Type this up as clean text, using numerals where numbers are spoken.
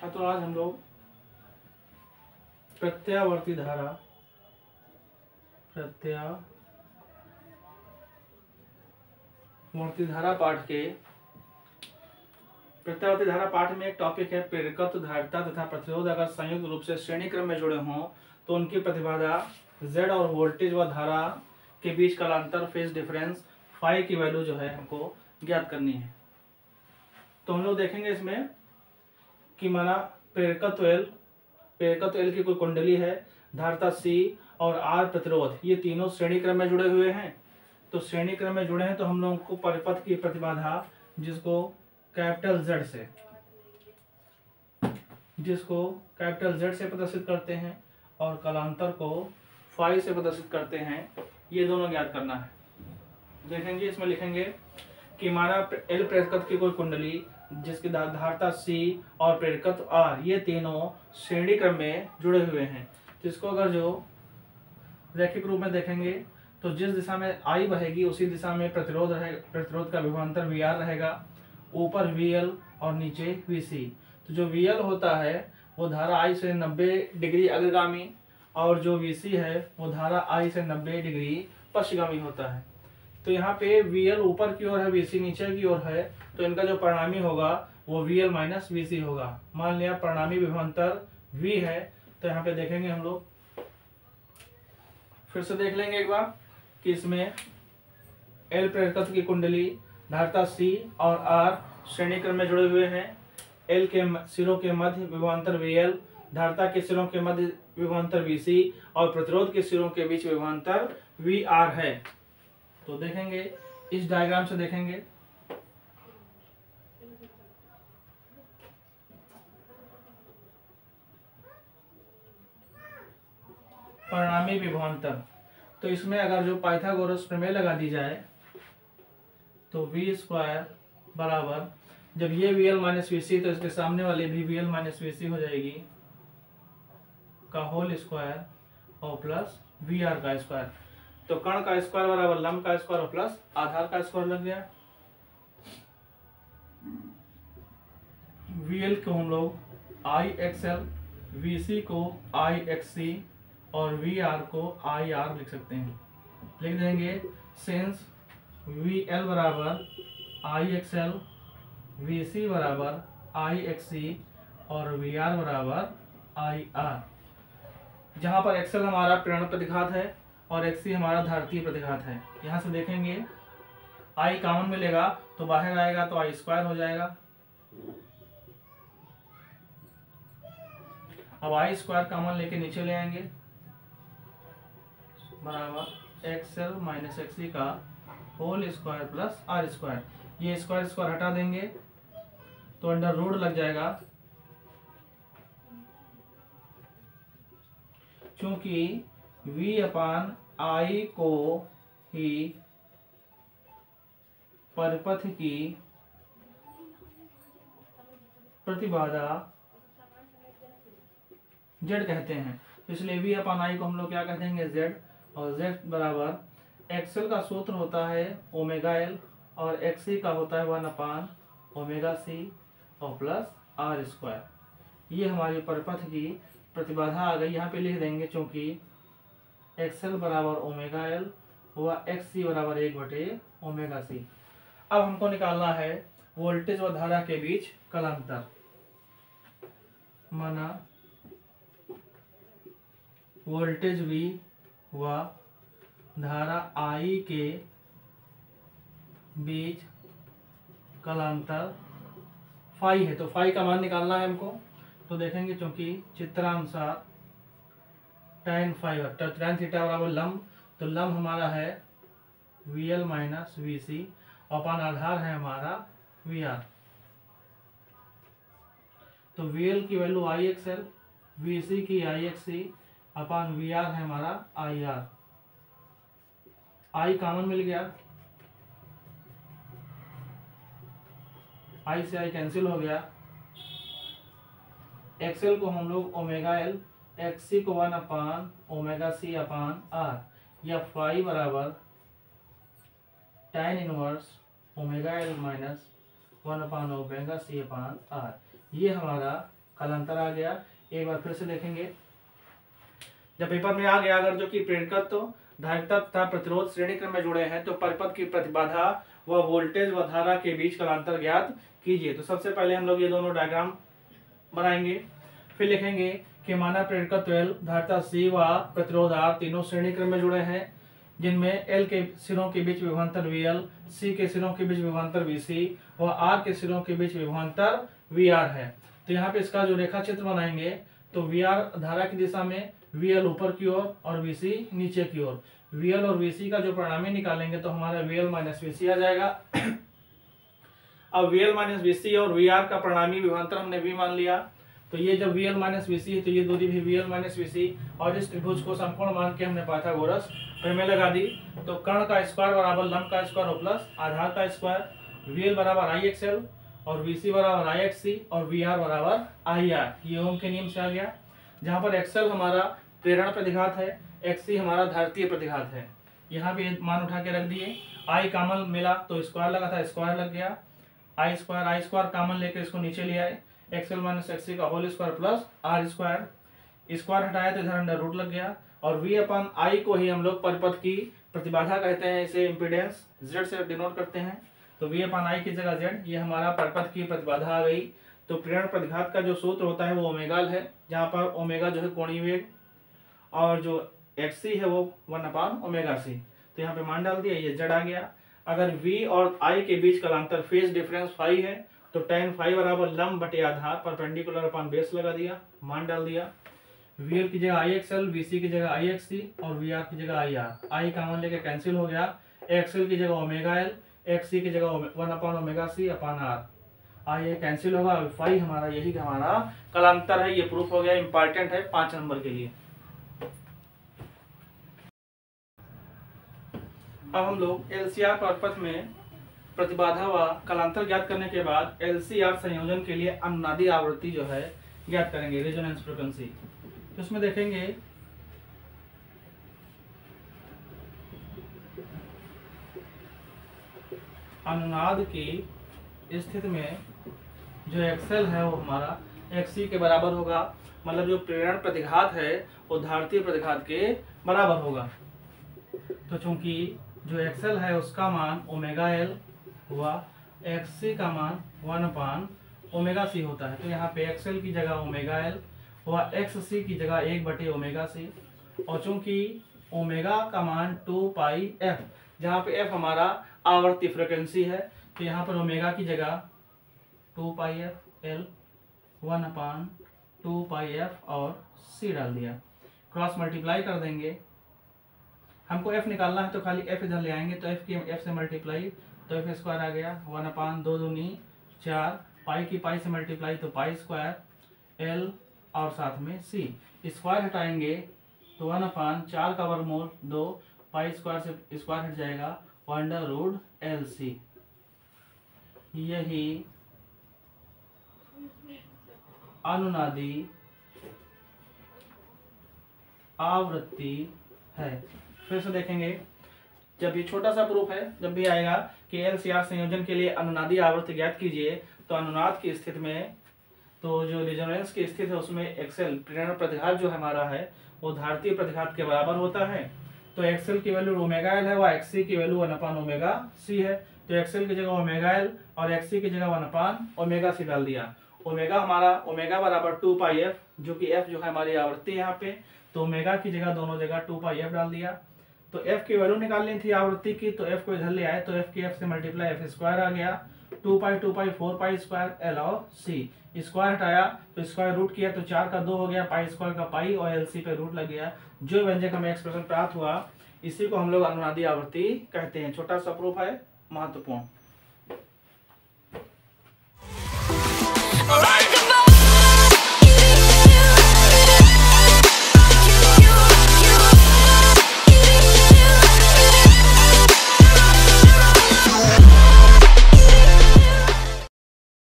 तो आज हम लोग प्रत्यावर्ती धारा प्रत्यावर्ती धारा पाठ में एक टॉपिक है प्रेरकत्व, धारिता तथा प्रतिरोध अगर संयुक्त रूप से श्रेणी क्रम में जुड़े हों तो उनकी प्रतिबाधा Z और वोल्टेज व धारा के बीच कालांतर फेज डिफरेंस फाई की वैल्यू जो है हमको ज्ञात करनी है। तो हम लोग देखेंगे इसमें कि माना प्रेरकत्व L की कोई कुंडली है, धारिता C और R प्रतिरोध, ये तीनों श्रेणी क्रम में जुड़े हुए हैं। तो श्रेणी क्रम में जुड़े हैं तो हम लोगों को परिपथ की प्रतिबाधा जिसको कैपिटल Z से प्रदर्शित करते हैं और कालांतर को फाई से प्रदर्शित करते हैं, ये दोनों ज्ञात करना है। देखेंगे इसमें लिखेंगे कि माना L प्रेरकत्व की कोई कुंडली जिसकी धारिता C और प्रेरकत्व R ये तीनों श्रेणी क्रम में जुड़े हुए हैं। तो इसको अगर जो रैखिक रूप में देखेंगे तो जिस दिशा में I बहेगी उसी दिशा में प्रतिरोध का विभवांतर VR रहेगा, ऊपर VL और नीचे VC। तो जो VL होता है वो धारा I से 90 डिग्री अग्रगामी और जो VC है वो धारा I से 90 डिग्री पश्चिमगामी होता है। तो यहाँ पे VL ऊपर की ओर है, VC नीचे की ओर है, तो इनका जो परिणामी होगा वो VL माइनस VC होगा। मान लिया परिणामी विभवांतर V है, तो यहाँ पे देखेंगे हम लोग, फिर से देख लेंगे एक बार कि इसमें L प्रेरकत्व की कुंडली धारिता C और R श्रेणी क्रम में जुड़े हुए हैं। L के सिरों के मध्य विभवांतर VL, धारिता के सिरों के मध्य विभवांतर VC और प्रतिरोध के सिरों के बीच विभवांतर VR है। तो देखेंगे इस डायग्राम से देखेंगे परिणामी विभवांतर। तो इसमें अगर जो पाइथागोरस प्रमेय लगा दी जाए तो V स्क्वायर बराबर, जब ये VL माइनस VC तो इसके सामने वाले भी VL माइनस VC हो जाएगी का होल स्क्वायर और प्लस VR का स्क्वायर। तो कण का स्क्वायर बराबर लंब का स्क्वायर और प्लस आधार का स्क्वायर लग गया। VL को हम लोग IXL, VC को IXC और VR को IR लिख सकते हैं। लिख देंगे सिंस VL बराबर IXL, VC बराबर IXC और VR बराबर IR, जहां पर XL हमारा प्रेरण प्रतिघात है और XC हमारा धारितीय प्रतिघात है। यहाँ से देखेंगे I कॉमन मिलेगा तो बाहर आएगा तो I स्क्वायर हो जाएगा। अब I स्क्वायर कॉमन लेके नीचे ले आएंगे बराबर XL माइनस XC का whole square plus R square. ये स्क्वायर स्क्वायर हटा देंगे तो अंडर रूट लग जाएगा, क्योंकि V अपान I को ही परिपथ की प्रतिबाधा Z कहते हैं। इसलिए V अपान I को हम लोग क्या कह देंगे Z, और Z बराबर XL का सूत्र होता है ओमेगा L और XC का होता है 1 अपान ओमेगा C और प्लस R स्क्वायर। ये हमारी परिपथ की प्रतिबाधा आ गई। यहाँ पे लिख देंगे क्योंकि XL बराबर ओमेगा L व XC बराबर 1/ओमेगा C। अब हमको निकालना है वोल्टेज व धारा के बीच कालांतर। माना वोल्टेज V व धारा I के बीच कालांतर फाई है, तो फाई का मान निकालना है हमको। तो देखेंगे क्योंकि चित्रानुसार tan थीटा बराबर लंब, तो लंब हमारा है VL माइनस VC और अपान आधार है हमारा VR। तो VL की वैल्यू IXL, VC की IXC अपान VR है हमारा IR। I कॉमन मिल गया, I से I कैंसिल हो गया। XL को हम लोग ओमेगा L, XC को 1 अपान ओमेगा C अपान R, या फाई बराबर tan inverse omega L minus 1 upon omega C अपान R। ये हमारा कालांतर आ गया। एक बार फिर से देखेंगे, जब पेपर में आ गया अगर जो कि प्रेरकत्व तो धारिता तथा प्रतिरोध श्रेणी क्रम में जुड़े हैं तो परिपथ की प्रतिबाधा व वोल्टेज व धारा के बीच कालांतर ज्ञात कीजिए। तो सबसे पहले हम लोग ये दोनों डायग्राम बनाएंगे, फिर लिखेंगे कि माना प्रेरकत्व L, धारिता C व प्रतिरोध R तीनों श्रेणी क्रम में जुड़े हैं, जिनमें L के सिरों के बीच विभवांतर VL, C के सिरों के बीच विभवांतर VC व R के सिरों के बीच विभवांतर VR है। तो यहाँ पे इसका जो रेखा चित्र बनाएंगे तो VR धारा की दिशा में, VL ऊपर की ओर और VC नीचे की ओर। VL और VC का जो परिणामी निकालेंगे तो हमारा VL माइनस VC आ जाएगा। अब VL माइनस VC और VR का परिणामी विभवांतर हमने V मान लिया, तो ये जब VL माइनस VC है तो ये दूरी भी VL माइनस VC, और इस त्रिभुज को समकोण मान के हमने पाइथागोरस प्रमेय लगा दी। तो कर्ण का स्क्वायर बराबर लंब का स्क्वायर प्लस आधार का स्क्वायर, VL बराबर IXL और VC बराबर IXC और VR बराबर IR, ये ओम के नियम से आ गया। जहाँ पर XL हमारा प्रेरण प्रतिघात है, XC हमारा धारितीय प्रतिघात है। यहाँ पे मान उठा के रख दिए, I कॉमन मिला तो स्क्वायर लगा था, स्क्वायर लग गया, I स्क्वायर कॉमन लेकर इसको नीचे ले आए, XL माइनस XC का whole square plus R square, square हटाया तो इधर अंडर रूट लग गया, और V अपन I को ही हम लोग परिपथ की प्रतिबाधा कहते हैं, इसे इम्पीडेंस Z से डिनोट करते हैं। तो V अपन I की जगह Z, ये हमारा परिपथ की प्रतिबाधा आ गई। तो प्रेरण प्रतिघात का जो सूत्र होता है वो ओमेगा है, जहाँ पर ओमेगा जो है कोणीय वेग और जो XC है वो 1/ωc। तो यहाँ पे मान डाल दिया, ये Z आ गया। अगर V और I के बीच कालांतर फेज डिफरेंस फाई है तो tan फाई बराबर लंब बटे आधार परपेंडिकुलर अपॉन बेस लगा दिया, मान डाल दिया। VL की जगह IXL, VC की जगह IXC और VR की जगह IR, I कॉमन लेके कैंसिल हो गया, XL की जगह ओमेगा L, XC की जगह 1/ωc अपॉन R, ये कैंसिल होगा, फाई हमारा यही हमारा कालांतर है। ये प्रूफ हो गया, इंपॉर्टेंट है 5 नंबर के लिए। अब हम लोग LCR परिपथ में प्रतिबाधा व कालांतर ज्ञात करने के बाद LCR संयोजन के लिए अनुनादी आवृत्ति जो है ज्ञात करेंगे, रेजोनेंस फ्रीक्वेंसी। तो उसमें देखेंगे अनुनाद की स्थिति में जो XL है वो हमारा XC के बराबर होगा, मतलब जो प्रेरण प्रतिघात है वो धारितीय प्रतिघात के बराबर होगा। तो चूंकि जो XL है उसका मान ओमेगा L हुआ, XC का मान 1/ωc होता है। तो यहाँ पे XL की जगह ओमेगा L हुआ, XC की जगह 1/ωc, और चूंकि ओमेगा का मान 2πf, जहाँ पे f हमारा आवर्ती फ्रिक्वेंसी है, तो यहाँ पर ओमेगा की जगह 2πf L 1/2πf और C डाल दिया, क्रॉस मल्टीप्लाई कर देंगे। हमको f निकालना है तो खाली f इधर ले आएंगे, तो f की f से मल्टीप्लाई तो f स्क्वायर आ गया, 1/2 दूनी 4, पाई की पाई से मल्टीप्लाई तो पाई स्क्वायर L और साथ में C, स्क्वायर हटाएंगे तो 1/4 का वर्गमूल 2, पाई स्क्वायर से स्क्वायर हट जाएगा, √LC। यही अनुनादी आवृत्ति है। फिर से देखेंगे, जब ये छोटा सा प्रूफ है, जब भी आएगा कि LCR संयोजन के लिए अनुनादी आवृत्ति ज्ञात कीजिए, तो अनुनाद की स्थिति में तो जो रेजोनेंस की स्थिति है उसमें XL प्रेरण प्रतिघात जो हमारा है वो धारितीय प्रतिघात के बराबर होता है। तो XL की वैल्यू ओमेगा L है, वह XC की वैल्यू 1/ωc है। तो XL की जगह ओमेगा L और XC की जगह 1/ωc डाल दिया। ओमेगा हमारा ओमेगा बराबर 2πf, जो कि f जो है हमारी आवृत्ति है यहाँ पे, तो ओमेगा की जगह दोनों जगह 2πf डाल दिया। तो f की वैल्यू निकालनी थी आवृत्ति की, तो f को इधर ले आए, तो f की f से मल्टीप्लाई f स्क्वायर आ गया, 2π 4π स्क्वायर L और C, स्क्वायर हटाया तो स्क्वायर रूट किया तो 4 का 2 हो गया, पाई स्क्वायर का पाई और LC पे रूट लग गया। जो व्यंजक हमें एक्सप्रेशन प्राप्त हुआ इसी को हम लोग अनुनादी आवृत्ति कहते हैं। छोटा सा प्रूफ है, महत्वपूर्ण।